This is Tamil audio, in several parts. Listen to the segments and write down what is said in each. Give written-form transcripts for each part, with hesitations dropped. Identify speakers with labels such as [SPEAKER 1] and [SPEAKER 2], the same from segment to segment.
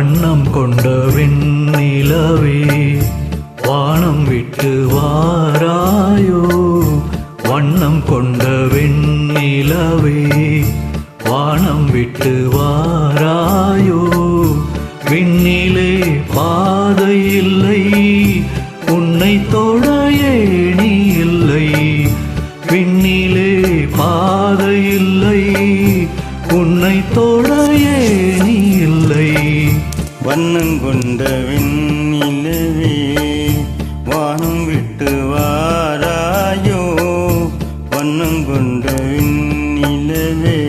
[SPEAKER 1] வண்ணம் கொண்ட வெண்ணிலவே வானம் விட்டு வாராயோ. வண்ணம் கொண்ட வெண்ணிலவே வானம் விட்டு வாராயோ. விண்ணிலே பாதை இல்லை உன்னை தொட ஏணி இல்லை. விண்ணிலே பாதை இல்லை உன்னை தொட ஏணி இல்லை.
[SPEAKER 2] வண்ணம் கொண்ட வெண்ணிலவே வானம் விட்டு வாராயோ. வண்ணம் கொண்ட வெண்ணிலவே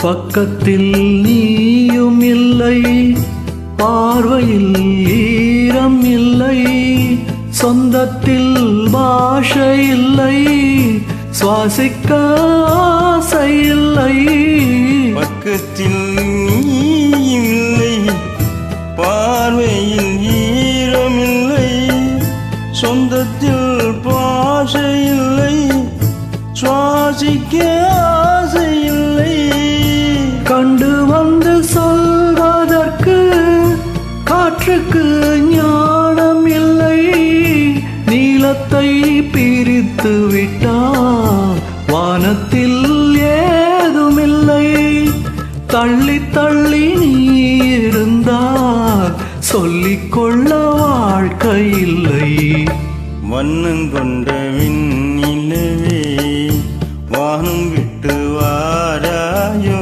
[SPEAKER 1] பக்கத்தில் நீயும் இல்லை பார்வையில் ஈரம் இல்லை. சொந்தத்தில் பாஷை இல்லை சுவாசிக்க ஆசை இல்லை.
[SPEAKER 2] பக்கத்தில் நீயும் இல்லை பார்வையில் ஈரம் இல்லை. சொந்தத்தில் பாஷை இல்லை சுவாசிக்க ஆசை இல்லை.
[SPEAKER 1] கண்டு வந்து சொல்வதற்கு காற்றுக்கு ஞானம் இல்லை. நீலத்தை பிரித்து விட்டால் வானத்தில் ஏதுமில்லை. தள்ளி தள்ளி நீ இருந்தால் சொல்லிக்கொள்ள வாழ்க்கை இல்லை.
[SPEAKER 2] வண்ணம் கொண்ட வெண்ணிலவே வானம் விட்டு வாராயோ.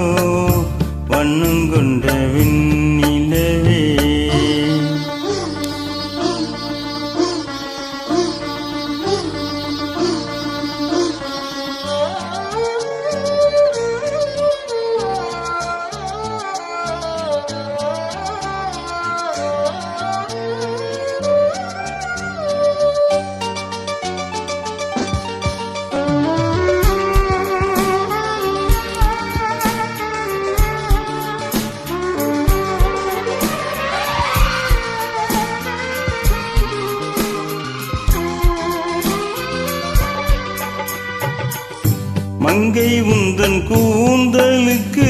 [SPEAKER 2] வண்ணம் கொண்ட வெண்ணிலவே மங்கை உந்தன் கூந்தலுக்கு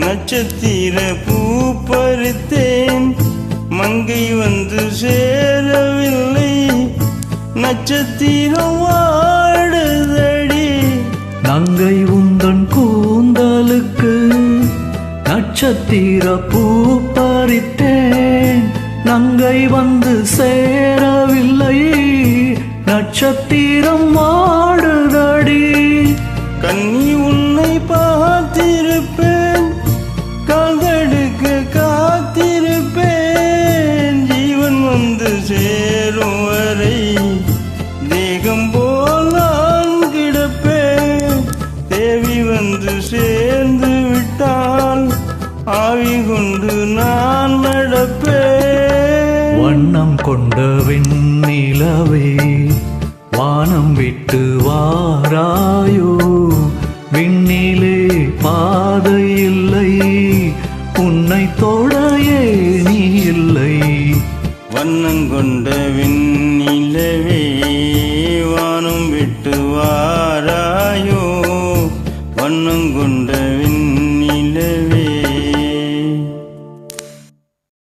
[SPEAKER 2] நட்சத்திர பூ பறித்தேன். மங்கை வந்து சேரவில்லை நட்சத்திரம் வாடுதடி.
[SPEAKER 1] நங்கை உந்தன் கூந்தலுக்கு நட்சத்திர பூ பறித்தேன். நங்கை வந்து சேரவில்லை நட்சத்திரம் வாடுதடி.
[SPEAKER 2] கண்ணி உன்னை பார்த்திருப்பேன் கால்தடுக்க காத்திருப்பேன். ஜீவன் வந்து சேரும் வரை தேகம் போல் நான் கிடப்பேன். தேவி வந்து சேர்ந்து விட்டால் ஆவி கொண்டு நான் நடப்பேன்.
[SPEAKER 1] வண்ணம் கொண்ட வெண்ணிலவே வானம் விட்டு வாராயோ. விண்ணிலே பாதை இல்லை உன்னை தொட ஏணி இல்லை.
[SPEAKER 2] வண்ணம் கொண்ட